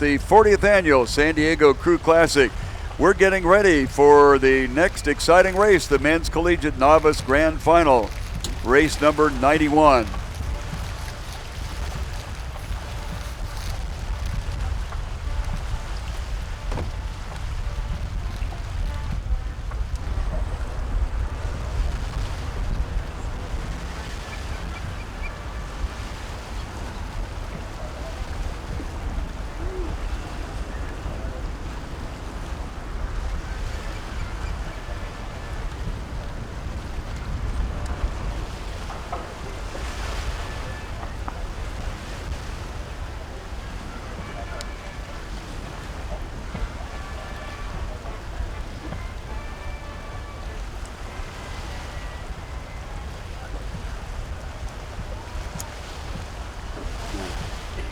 The 40th annual San Diego Crew Classic. We're getting ready for the next exciting race, the Men's Collegiate Novice Grand Final, race number 91.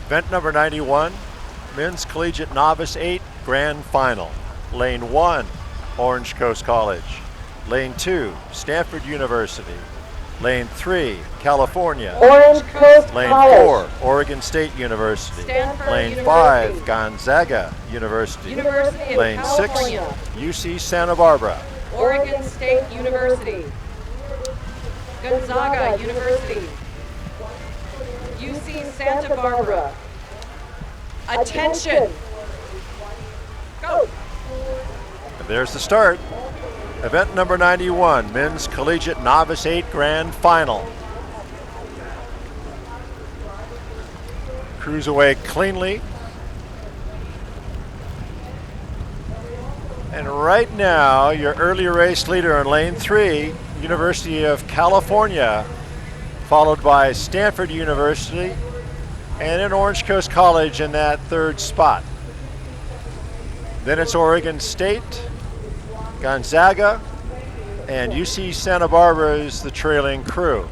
Event number 91, Men's Collegiate Novice 8 Grand Final. Lane 1, Orange Coast College. Lane 2, Stanford University. Lane 3, California. Orange Coast Lane College. 4, Oregon State University. Stanford Lane University. 5, Gonzaga University. University of Lane 6, California. UC Santa Barbara. Oregon State University. Gonzaga University. UC Santa Barbara. Attention! Go! And there's the start. Event number 91, Men's Collegiate Novice 8 Grand Final. Cruise away cleanly. And right now, your early race leader in lane 3, University of California, followed by Stanford University, and in Orange Coast College in that third spot. Then it's Oregon State, Gonzaga, and UC Santa Barbara is the trailing crew.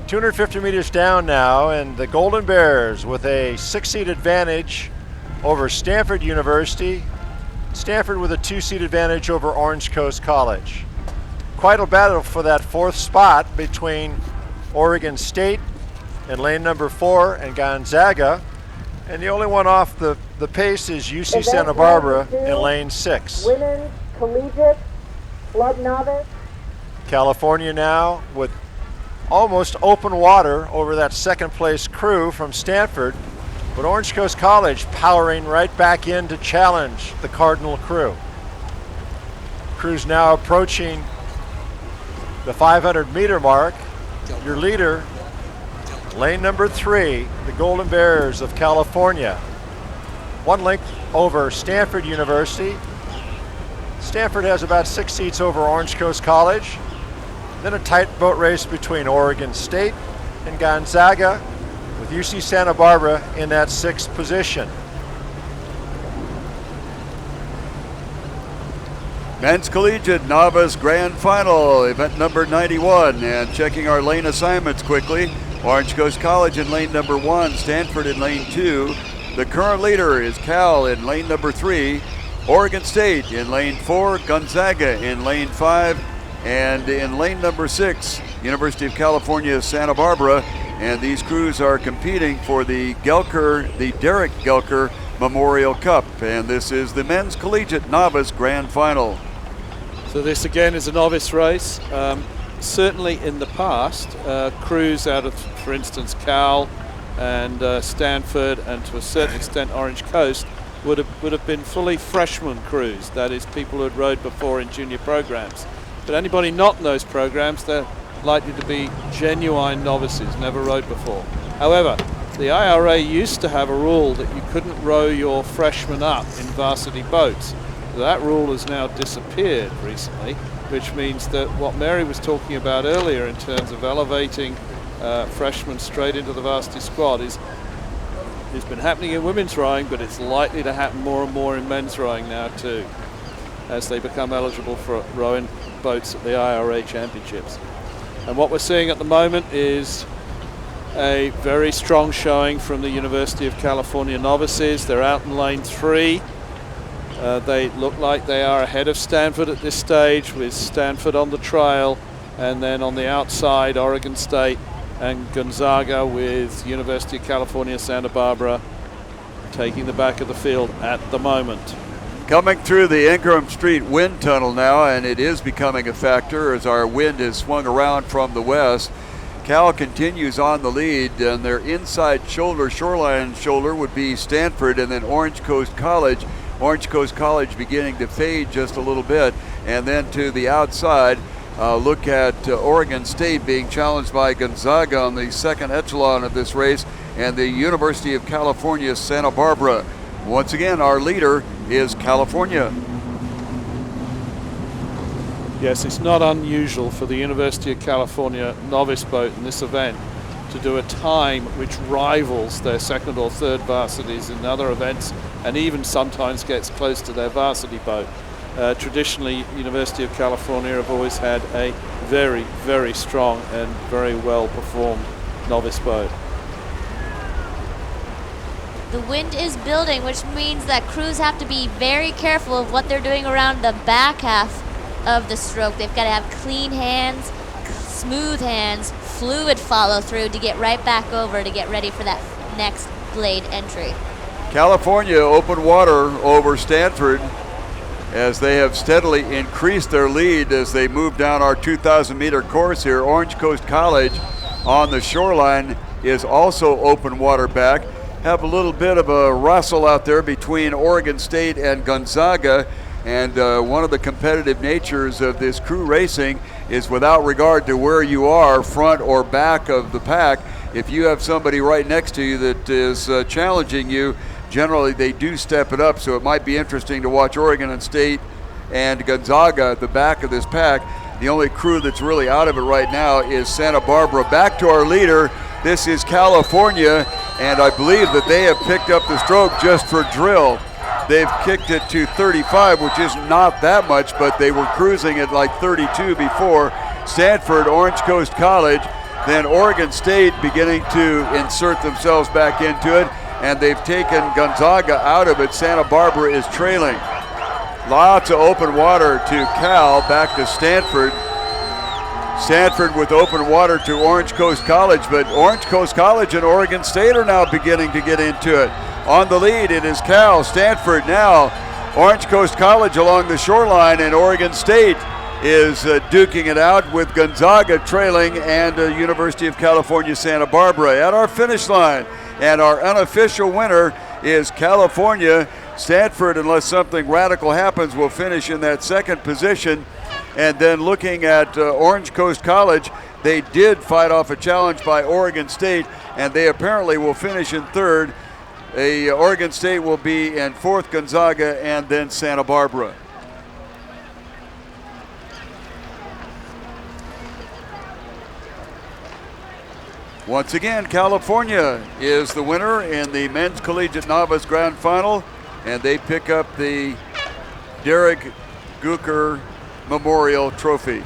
250 meters down now, and the Golden Bears with a 6-seat advantage over Stanford University. Stanford with a 2-seat advantage over Orange Coast College. Quite a battle for that fourth spot between Oregon State in lane number 4 and Gonzaga. And the only one off the pace is UC Santa Barbara in lane 6. Women's Collegiate Club Novice. California now with almost open water over that second place crew from Stanford, but Orange Coast College powering right back in to challenge the Cardinal crew. Crew's now approaching the 500-meter mark. Your leader, lane number 3, the Golden Bears of California. 1 length over Stanford University. Stanford has about 6 seats over Orange Coast College. Then a tight boat race between Oregon State and Gonzaga, with UC Santa Barbara in that 6th position. Men's Collegiate Novice Grand Final, event number 91. And checking our lane assignments quickly, Orange Coast College in lane number 1, Stanford in lane 2. The current leader is Cal in lane number 3, Oregon State in lane 4, Gonzaga in lane 5, and in lane number 6, University of California, Santa Barbara. And these crews are competing for the Derek Gelker Memorial Cup. And this is the Men's Collegiate Novice Grand Final. So this again is a novice race. Certainly in the past, crews out of, for instance, Cal and Stanford, and to a certain extent Orange Coast, would have been fully freshman crews. That is, people who had rowed before in junior programs. But anybody not in those programs, they're likely to be genuine novices, never rowed before. However, the IRA used to have a rule that you couldn't row your freshmen up in varsity boats. That rule has now disappeared recently, which means that what Mary was talking about earlier in terms of elevating freshmen straight into the varsity squad has been happening in women's rowing, but it's likely to happen more and more in men's rowing now too, as they become eligible for rowing boats at the IRA championships. And what we're seeing at the moment is a very strong showing from the University of California novices. They're out in lane 3. They look like they are ahead of Stanford at this stage, with Stanford on the trail, and then on the outside Oregon State and Gonzaga, with University of California, Santa Barbara taking the back of the field at the moment. Coming through the Ingram Street wind tunnel now, and it is becoming a factor as our wind is swung around from the west. Cal continues on the lead, and their inside shoulder, shoreline shoulder, would be Stanford, and then Orange Coast College. Orange Coast College beginning to fade just a little bit, and then to the outside, look at Oregon State being challenged by Gonzaga on the second echelon of this race, and the University of California, Santa Barbara. Once again, our leader is California. Yes, it's not unusual for the University of California novice boat in this event to do a time which rivals their second or third varsities in other events, and even sometimes gets close to their varsity boat. Traditionally, University of California have always had a very, very strong and very well performed novice boat. The wind is building, which means that crews have to be very careful of what they're doing around the back half of the stroke. They've got to have clean hands, smooth hands, fluid follow through to get right back over to get ready for that next blade entry. California open water over Stanford as they have steadily increased their lead as they move down our 2,000 meter course here. Orange Coast College on the shoreline is also open water back. Have a little bit of a wrestle out there between Oregon State and Gonzaga, and one of the competitive natures of this crew racing is without regard to where you are, front or back of the pack, if you have somebody right next to you that is challenging you, generally they do step it up. So it might be interesting to watch Oregon State and Gonzaga at the back of this pack. The only crew that's really out of it right now is Santa Barbara. Back to our leader. This is California, and I believe that they have picked up the stroke just for drill. They've kicked it to 35, which is not that much, but they were cruising at like 32 before. Stanford, Orange Coast College, then Oregon State beginning to insert themselves back into it, and they've taken Gonzaga out of it. Santa Barbara is trailing. Lots of open water to Cal, back to Stanford. Stanford with open water to Orange Coast College, but Orange Coast College and Oregon State are now beginning to get into it. On the lead, it is Cal, Stanford now, Orange Coast College along the shoreline, and Oregon State is duking it out with Gonzaga trailing and University of California, Santa Barbara at our finish line. And our unofficial winner is California. Stanford, unless something radical happens, will finish in that second position. And then looking at Orange Coast College, they did fight off a challenge by Oregon State, and they apparently will finish in third. Oregon State will be in fourth, Gonzaga, and then Santa Barbara. Once again, California is the winner in the Men's Collegiate Novice Grand Final, and they pick up the Derek Gucker Memorial Trophy.